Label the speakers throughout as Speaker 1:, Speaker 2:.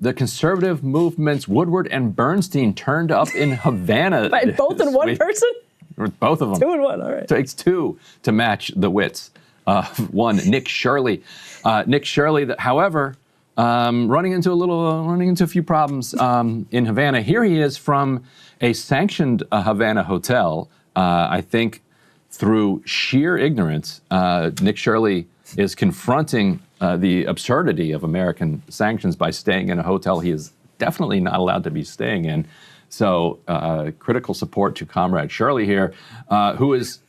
Speaker 1: The conservative movements Woodward and Bernstein turned up in Havana.
Speaker 2: By both in one person?
Speaker 1: Both of them.
Speaker 2: 2 in 1, all right.
Speaker 1: It takes 2 to match the wits. One, Nick Shirley. Nick Shirley, however, running into a few problems in Havana. Here he is from a sanctioned Havana hotel. I think through sheer ignorance, Nick Shirley is confronting the absurdity of American sanctions by staying in a hotel he is definitely not allowed to be staying in. So critical support to Comrade Shirley here, who is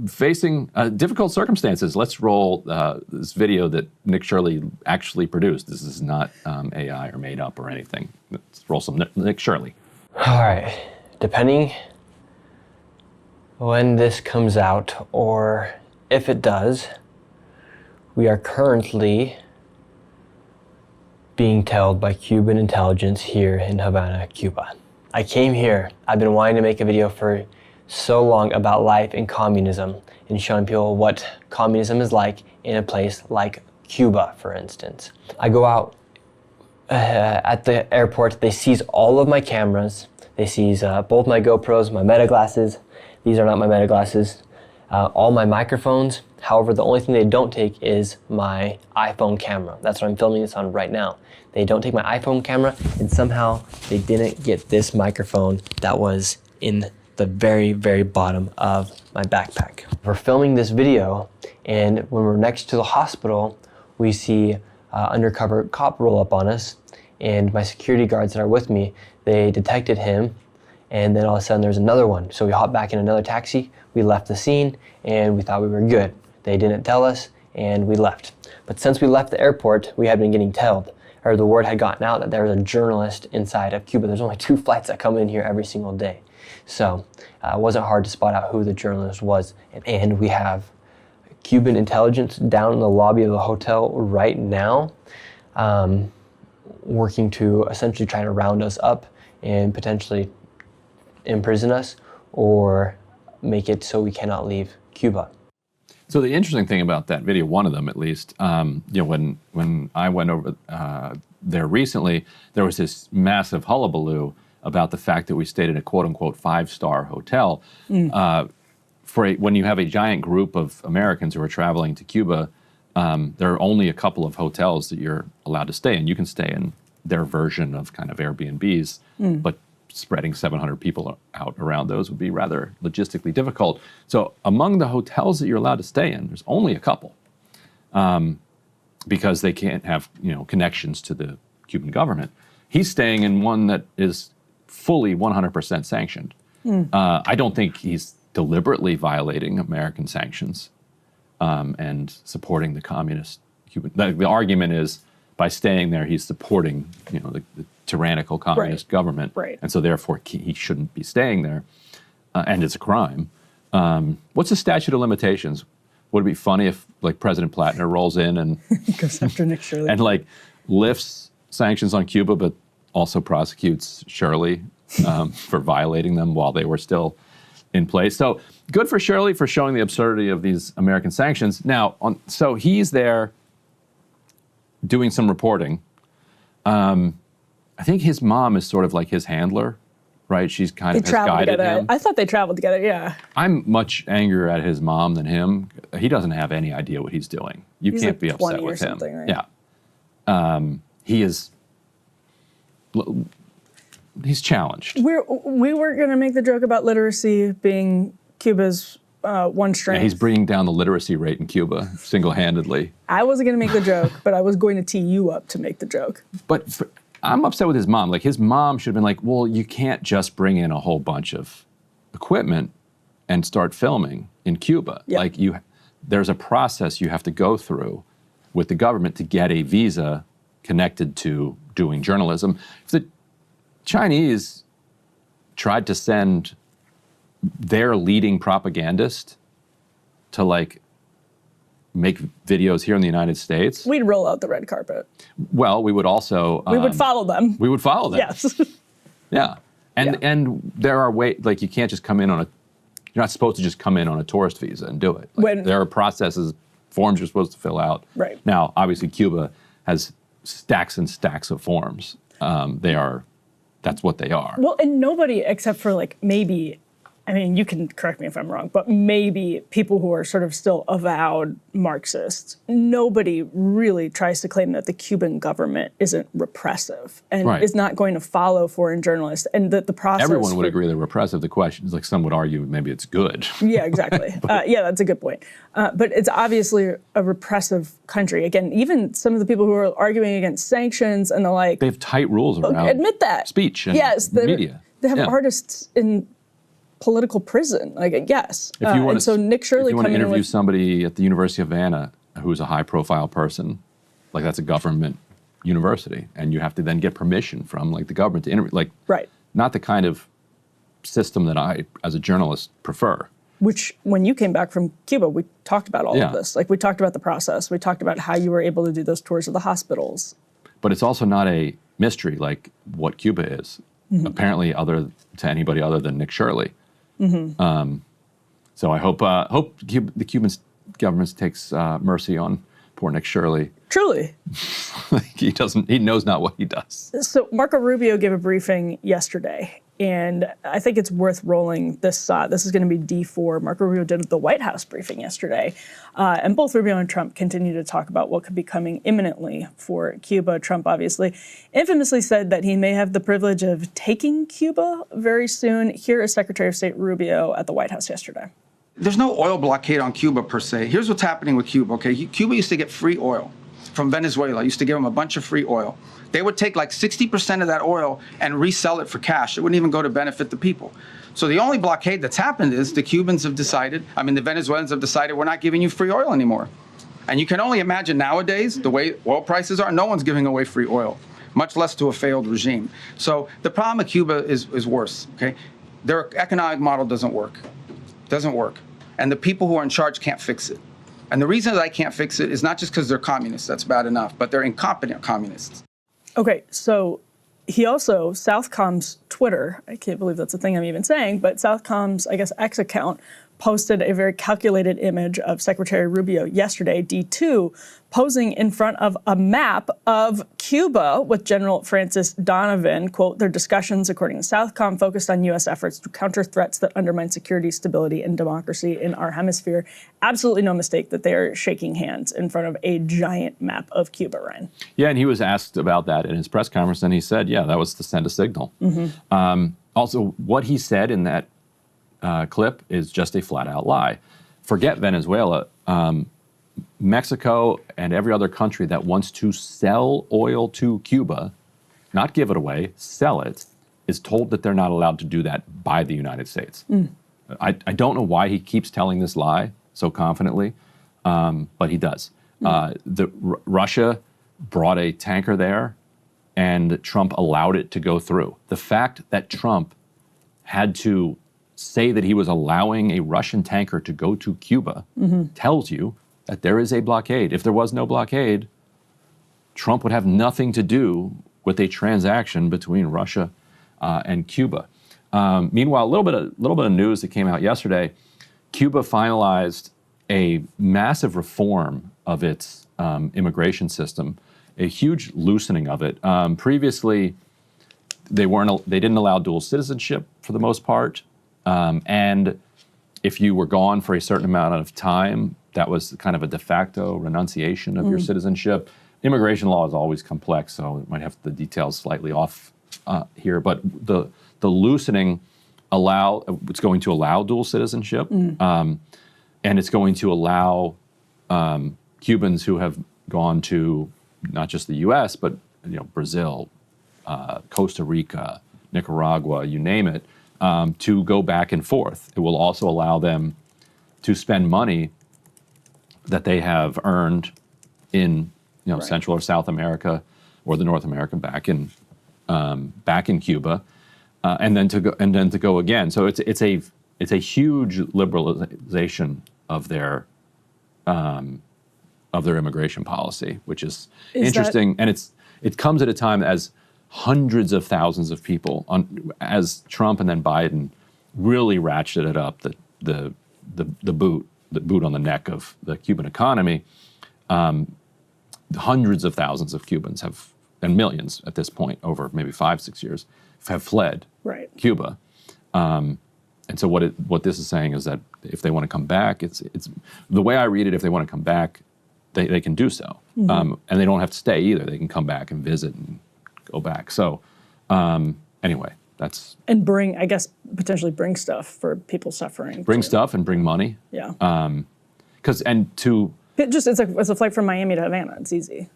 Speaker 1: facing difficult circumstances. Let's roll this video that Nick Shirley actually produced. This is not AI or made up or anything. Let's roll some Nick Shirley.
Speaker 3: All right, depending when this comes out, or if it does, we are currently being tailed by Cuban intelligence here in Havana, Cuba. I came here, I've been wanting to make a video for so long about life in communism and showing people what communism is like in a place like Cuba, for instance. I go out at the airport, they seize all of my cameras, they seize both my GoPros, my Meta glasses. These are not my Meta glasses. All my microphones. However, the only thing they don't take is my iPhone camera. That's what I'm filming this on right now. They don't take my iPhone camera, and somehow they didn't get this microphone that was in the very, very bottom of my backpack. We're filming this video, and when we're next to the hospital, we see undercover cop roll up on us, and my security guards that are with me, they detected him, and then all of a sudden there's another one. So we hopped back in another taxi, we left the scene, and we thought we were good. They didn't tell us, and we left. But since we left the airport, we had been getting tailed, or the word had gotten out that there was a journalist inside of Cuba. There's only 2 flights that come in here every single day. So it wasn't hard to spot out who the journalist was. And we have Cuban intelligence down in the lobby of the hotel right now, working to essentially try to round us up and potentially imprison us or make it so we cannot leave Cuba.
Speaker 1: So the interesting thing about that video, one of them at least, when I went over there recently, there was this massive hullabaloo about the fact that we stayed in a quote-unquote 5-star hotel. When you have a giant group of Americans who are traveling to Cuba, there are only a couple of hotels that you're allowed to stay in. You can stay in their version of kind of Airbnbs, but spreading 700 people out around those would be rather logistically difficult. So among the hotels that you're allowed to stay in, there's only a couple, because they can't have connections to the Cuban government. He's staying in one that is fully 100% sanctioned. I don't think he's deliberately violating American sanctions and supporting the communist Cuban. The argument is by staying there, he's supporting the tyrannical communist government, and so therefore he shouldn't be staying there, and it's a crime. What's the statute of limitations? Would it be funny if President Plattner rolls in and
Speaker 2: goes after Nick Shirley
Speaker 1: and lifts sanctions on Cuba, but also prosecutes Shirley for violating them while they were still in place? So good for Shirley for showing the absurdity of these American sanctions. Now, so he's there doing some reporting. I think his mom is sort of like his handler, right? She's kind of has guided him.
Speaker 2: I thought they traveled together, yeah.
Speaker 1: I'm much angrier at his mom than him. He doesn't have any idea what he's doing. He's can't be upset with him. Right? Yeah. He is, he's challenged.
Speaker 2: We were going to make the joke about literacy being Cuba's one strength.
Speaker 1: Yeah, he's bringing down the literacy rate in Cuba single-handedly.
Speaker 2: I wasn't going to make the joke, but I was going to tee you up to make the joke.
Speaker 1: But I'm upset with his mom. His mom should have been like, well, you can't just bring in a whole bunch of equipment and start filming in Cuba. Yep. There's a process you have to go through with the government to get a visa connected to doing journalism. If the Chinese tried to send their leading propagandist to make videos here in the United States,
Speaker 2: we'd roll out the red carpet.
Speaker 1: Well, we would also
Speaker 2: we would follow them.
Speaker 1: We would follow them.
Speaker 2: Yes.
Speaker 1: Yeah. And there are ways, you can't just come in on you're not supposed to just come in on a tourist visa and do it. There are processes, forms you're supposed to fill out.
Speaker 2: Right.
Speaker 1: Now, obviously Cuba has stacks and stacks of forms. That's what they are.
Speaker 2: Well, and nobody except for like maybe, I mean, you can correct me if I'm wrong, but maybe people who are sort of still avowed Marxists, nobody really tries to claim that the Cuban government isn't repressive and is not going to follow foreign journalists, and that the process.
Speaker 1: Everyone would agree they're repressive. The question is, like, some would argue maybe it's good.
Speaker 2: Yeah, exactly. Yeah, that's a good point. But it's obviously a repressive country. Again, even some of the people who are arguing against sanctions and the like.
Speaker 1: They have tight rules around
Speaker 2: admit that.
Speaker 1: Speech and media.
Speaker 2: They have artists in political prison, like, yes.
Speaker 1: If you want
Speaker 2: so Nick Shirley
Speaker 1: if you want to
Speaker 2: coming in
Speaker 1: interview
Speaker 2: with,
Speaker 1: somebody at the University of Havana who's a high-profile person, like, that's a government university, and you have to then get permission from, like, the government to interview, like, not the kind of system that I, as a journalist, prefer.
Speaker 2: Which, when you came back from Cuba, we talked about all of this. Like, we talked about the process. We talked about how you were able to do those tours of the hospitals.
Speaker 1: But it's also not a mystery, like, what Cuba is, apparently, to anybody other than Nick Shirley. So I hope the Cuban government takes mercy on poor Nick Shirley.
Speaker 2: Truly.
Speaker 1: He knows not what he does.
Speaker 2: So Marco Rubio gave a briefing yesterday, and I think it's worth rolling this. This is going to be D4. Marco Rubio did the White House briefing yesterday, and both Rubio and Trump continue to talk about what could be coming imminently for Cuba. Trump obviously infamously said that he may have the privilege of taking Cuba very soon. Here is Secretary of State Rubio at the White House yesterday.
Speaker 4: There's no oil blockade on Cuba per se. Here's what's happening with Cuba, okay? Cuba used to get free oil from Venezuela. Used to give them a bunch of free oil. They would take like 60% of that oil and resell it for cash. It wouldn't even go to benefit the people. So the only blockade that's happened is the Cubans have decided, the Venezuelans have decided, we're not giving you free oil anymore. And you can only imagine nowadays, the way oil prices are, no one's giving away free oil, much less to a failed regime. So the problem with Cuba is worse, okay? Their economic model doesn't work. Doesn't work. And the people who are in charge can't fix it. And the reason that I can't fix it is not just because they're communists, that's bad enough, but they're incompetent communists.
Speaker 2: Okay, so he also, Southcom's Twitter, I can't believe that's a thing I'm even saying, but Southcom's, I guess, X account posted a very calculated image of Secretary Rubio yesterday, D2, posing in front of a map of Cuba with General Francis Donovan. Quote, their discussions, according to Southcom, focused on U.S. efforts to counter threats that undermine security, stability, and democracy in our hemisphere. Absolutely no mistake that they are shaking hands in front of a giant map of Cuba, Ryan.
Speaker 1: Yeah, and he was asked about that in his press conference, and he said, yeah, that was to send a signal. Also, what he said in that clip is just a flat-out lie. Forget Venezuela. Mexico and every other country that wants to sell oil to Cuba, not give it away, sell it, is told that they're not allowed to do that by the United States. I don't know why he keeps telling this lie so confidently, but he does. Russia brought a tanker there, and Trump allowed it to go through. The fact that Trump had to say that he was allowing a Russian tanker to go to Cuba tells you that there is a blockade. If there was no blockade, Trump would have nothing to do with a transaction between Russia and Cuba. Meanwhile, a little bit of news that came out yesterday: Cuba finalized a massive reform of its immigration system, a huge loosening of it. Previously, they didn't allow dual citizenship for the most part. And if you were gone for a certain amount of time, that was kind of a de facto renunciation of your citizenship. Immigration law is always complex, so it might have the details slightly off here. But the loosening it's going to allow dual citizenship, and it's going to allow Cubans who have gone to not just the U.S. but Brazil, Costa Rica, Nicaragua, you name it, to go back and forth. It will also allow them to spend money that they have earned in Central or South America or the North America back in Cuba, and then to go again. So it's a huge liberalization of their immigration policy, which is interesting, and it comes at a time as hundreds of thousands of people, as Trump and then Biden really ratcheted up the boot on the neck of the Cuban economy. hundreds of thousands of Cubans have, and millions at this point, over maybe 5-6 years, have fled
Speaker 2: Right.
Speaker 1: Cuba. And so what this is saying is that if they want to come back, it's the way I read it. If they want to come back, they can do so, and they don't have to stay either. They can come back and visit and go back. So anyway, that's
Speaker 2: And bring, I guess, potentially bring stuff for people suffering.
Speaker 1: bring
Speaker 2: too.
Speaker 1: stuff and bring money.
Speaker 2: Yeah.
Speaker 1: Because
Speaker 2: It's a flight from Miami to Havana. It's easy.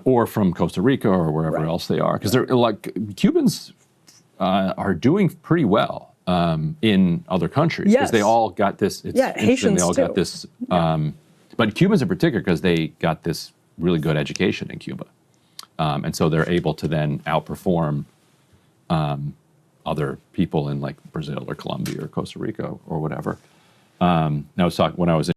Speaker 1: or from Costa Rica or wherever
Speaker 2: Right.
Speaker 1: else they are, because they're like Cubans are doing pretty well in other countries because
Speaker 2: Yes.
Speaker 1: they all got this. It's interesting,
Speaker 2: Haitians
Speaker 1: they all
Speaker 2: too.
Speaker 1: got this. But Cubans in particular, because they got this really good education in Cuba, and so they're able to then outperform other people in like Brazil or Colombia or Costa Rica or whatever. Now, when I was